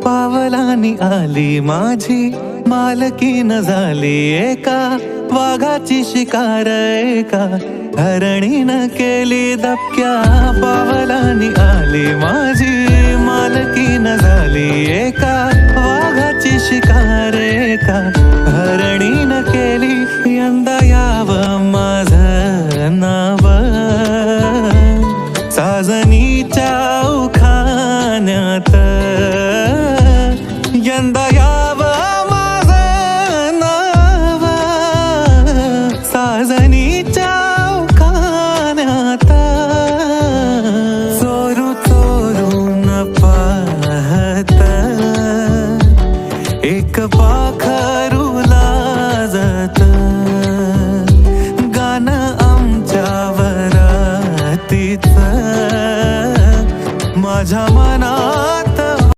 पावलानी आली माझी मालकीन झाली एका वाघाची शिकार एका हरणीनं केली दबक्या पावलानी आली माझी मालकीन झाली एका वाघाची शिकार एका